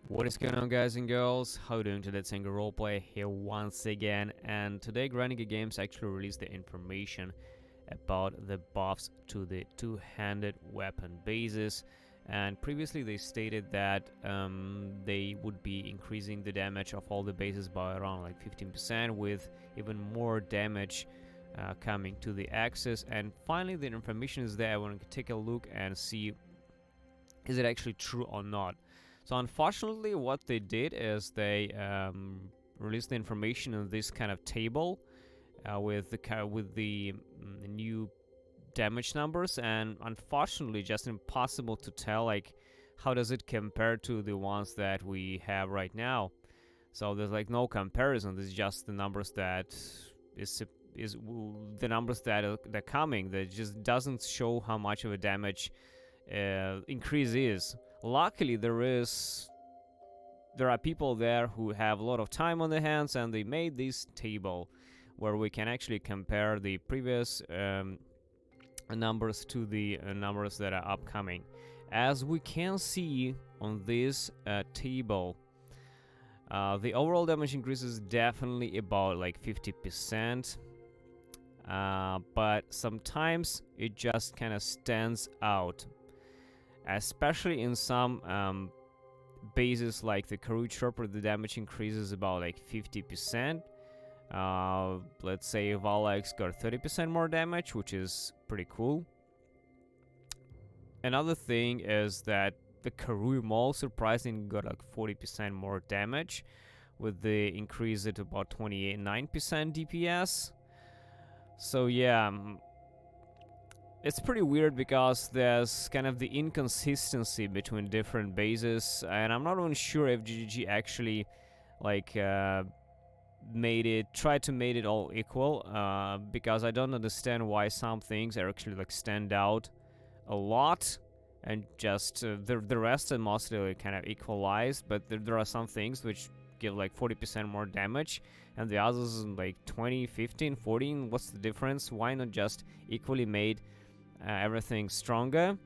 What is going on, guys and girls? How you doing today? It's Single Roleplay here once again, and today Granny Games actually released the information about the buffs to the two-handed weapon bases. And previously they stated that they would be increasing the damage of all the bases by around like 15%, with even more damage coming to the axis. And finally the information is there. I want to take a look and see is it actually true or not. So unfortunately what they did is they released the information in this kind of table with the new damage numbers, and unfortunately just impossible to tell like how does it compare to the ones that we have right now. So there's like no comparison. This is just the numbers that is the numbers that are coming. That just doesn't show how much of a damage increase is. Luckily there are people there who have a lot of time on their hands, and they made this table where we can actually compare the previous numbers to the numbers that are upcoming. As we can see on this table, the overall damage increase is definitely about like 50%, but sometimes it just kind of stands out, especially in some bases like the Karoo Chopper. The damage increases about like 50%. Let's say Valax got 30% more damage, which is pretty cool. Another thing is that the Karoo Maul surprisingly got like 40% more damage, with the increase at about 29% DPS. So yeah, it's pretty weird because there's kind of the inconsistency between different bases, and I'm not even sure if GGG actually like tried to make it all equal, because I don't understand why some things are actually like stand out a lot, and just the rest are mostly kind of equalized, but there are some things which give like 40% more damage and the others like 20, 15, 14. What's the difference? Why not just equally made everything stronger?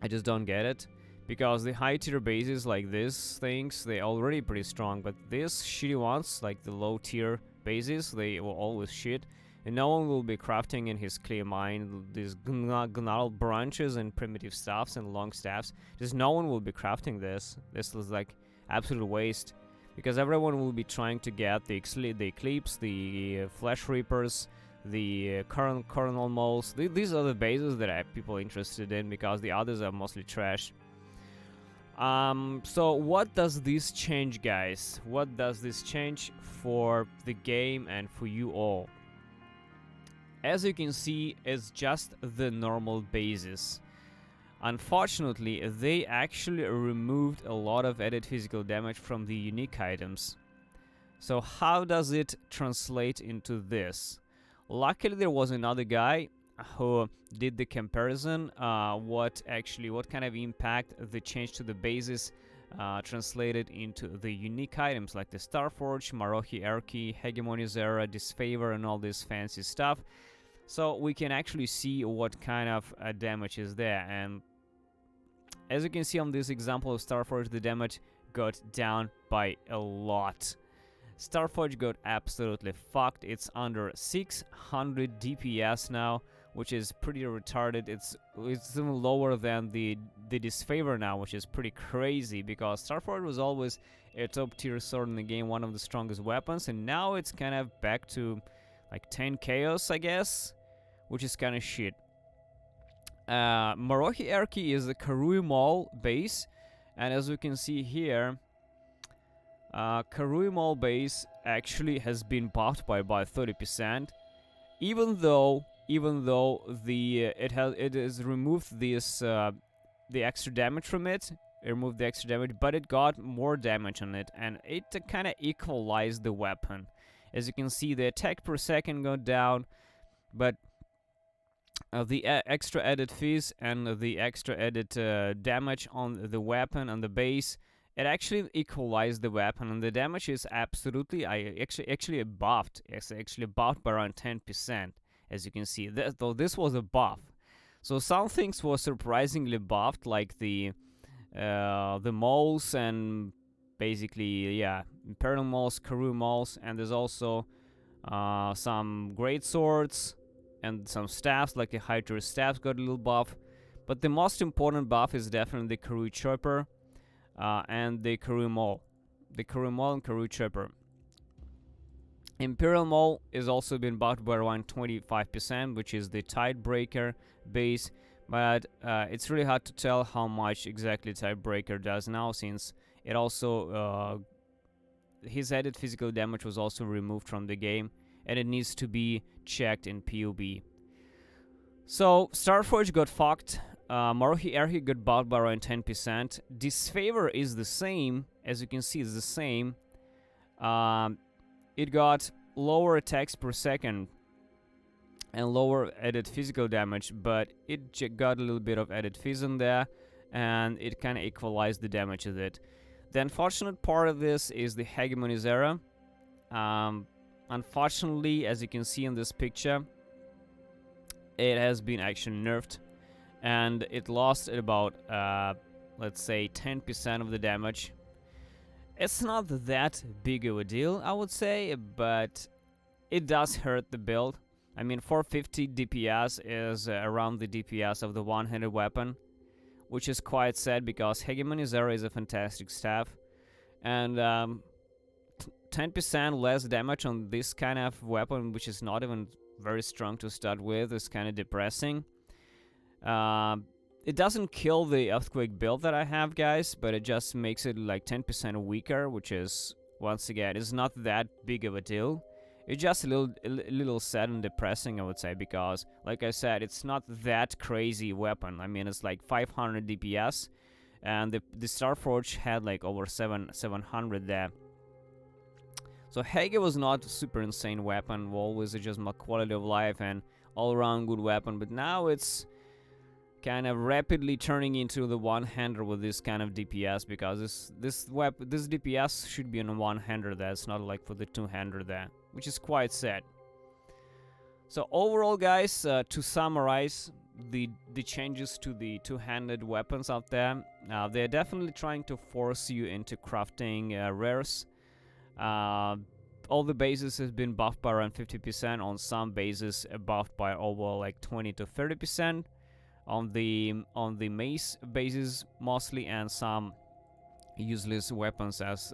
I just don't get it, because the high tier bases like these things, they already pretty strong, but these shitty ones like the low tier bases, they will always shit, and no one will be crafting in his clear mind these gnarled branches and primitive staffs and long staffs. Just no one will be crafting this. This is like absolute waste, because everyone will be trying to get the Eclipse, the Flesh Reapers, the Coronal Moles. These are the bases that I have people interested in, because the others are mostly trash. So what does this change, guys? What does this change for the game and for you all? As you can see, it's just the normal bases. Unfortunately, they actually removed a lot of added physical damage from the unique items. So how does it translate into this? Luckily, there was another guy who did the comparison, what kind of impact the change to the bases translated into the unique items like the Starforge, Marohi Erki, Hegemony Zera, Disfavor, and all this fancy stuff. So we can actually see what kind of damage is there, and as you can see on this example of Starforge, the damage got down by a lot. Starforge got absolutely fucked. It's under 600 DPS now, which is pretty retarded. It's even lower than the Disfavor now, which is pretty crazy, because Starforge was always a top tier sword in the game, one of the strongest weapons, and now it's kind of back to like 10 chaos, I guess, which is kind of shit. Marohi Erki is the Karoo Maul base, and as we can see here, Karoo Maul base actually has been buffed by about 30%, even though it has removed this the extra damage from it. It removed the extra damage, but it got more damage on it, and it kind of equalized the weapon. As you can see, the attack per second got down, but the extra added phys and the extra added damage on the weapon and the base, it actually equalized the weapon, and the damage is absolutely actually buffed. It's actually buffed by around 10%, as you can see. Though this was a buff, so some things were surprisingly buffed, like the the moles, and basically, yeah, Imperial moles, Karoo moles, and there's also some great swords and some staffs, like the Hydra staffs got a little buff. But the most important buff is definitely the Karoo Chopper and the Karoo Mole. The Karoo Mole and Karoo Chopper. Imperial Mole is also been buffed by around 25%, which is the Tidebreaker base. But it's really hard to tell how much exactly Tidebreaker does now, since it also his added physical damage was also removed from the game, and it needs to be checked in PoB. So Starforge got fucked. Marohi Erhi got buffed by around 10%. Disfavor is the same, as you can see, it's the same. It got lower attacks per second and lower added physical damage, but it got a little bit of added phys in there, and it kind of equalized the damage of it. The unfortunate part of this is the Hegemony Zera. Unfortunately, as you can see in this picture, it has been actually nerfed, and it lost about, let's say, 10% of the damage. It's not that big of a deal, I would say, but it does hurt the build. I mean, 450 DPS is around the DPS of the one-handed weapon, which is quite sad because Hegemony Zero is a fantastic staff, and 10% less damage on this kind of weapon, which is not even very strong to start with, is kind of depressing. It doesn't kill the Earthquake build that I have, guys, but it just makes it like 10% weaker, which is, once again, is not that big of a deal. It's just a little sad and depressing, I would say, because, like I said, it's not that crazy weapon. I mean, it's like 500 DPS, and the Starforge had like over 700 there. So Hege was not a super insane weapon, always just my quality of life and all-around good weapon, but now it's kind of rapidly turning into the one-hander with this kind of DPS, because this DPS should be on a one-hander there, it's not like for the two-hander there, which is quite sad. So overall, guys, to summarize the changes to the two-handed weapons out there, they're definitely trying to force you into crafting rares. All the bases has been buffed by around 50%, on some bases buffed by over like 20 to 30%. On the mace bases mostly, and some useless weapons as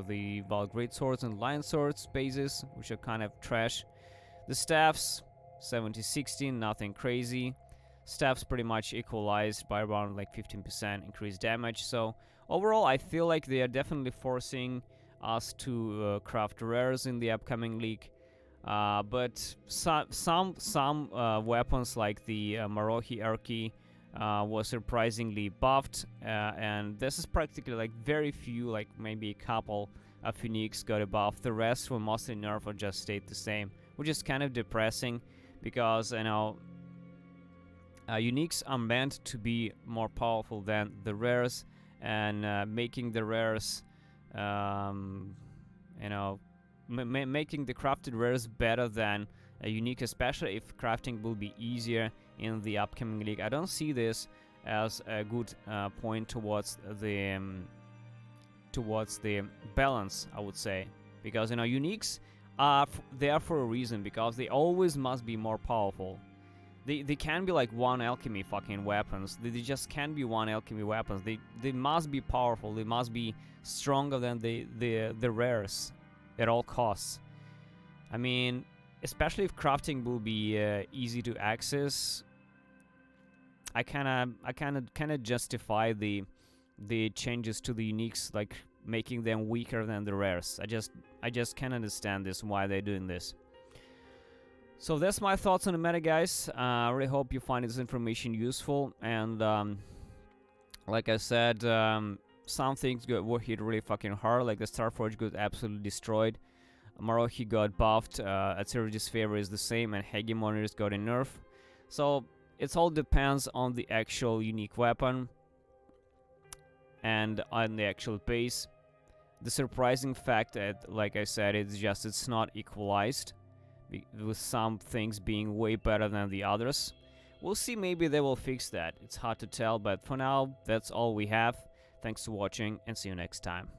the Val Great Swords and Lion Swords bases, which are kind of trash. The staffs 70-60, nothing crazy. Staffs pretty much equalized by around like 15% increased damage. So overall, I feel like they are definitely forcing us to craft rares in the upcoming league. But some weapons like the Marohi Erki was surprisingly buffed, and this is practically like very few, like maybe a couple of uniques got a buff. The rest were mostly nerfed or just stayed the same, which is kind of depressing, because, you know, uniques are meant to be more powerful than the rares, and making the rares, you know, making the crafted rares better than a unique, especially if crafting will be easier in the upcoming league. I don't see this as a good point towards the balance, I would say, because, you know, uniques are there for a reason, because they always must be more powerful. They can be like one alchemy fucking weapons. They just can't be one alchemy weapons. They must be powerful. They must be stronger than the rares at all costs. I mean, especially if crafting will be easy to access, I kind of justify the changes to the uniques, like making them weaker than the rares. I just can't understand this, why they're doing this. So that's my thoughts on the meta, guys. I really hope you find this information useful, and like I said, some things were hit really fucking hard, like the Starforge got absolutely destroyed. Marohi got buffed, Atsiri's favor is the same, and Hegemony's got a nerf. So it all depends on the actual unique weapon and on the actual base. The surprising fact that, like I said, it's not equalized, with some things being way better than the others. We'll see, maybe they will fix that. It's hard to tell, but for now, that's all we have. Thanks for watching and see you next time.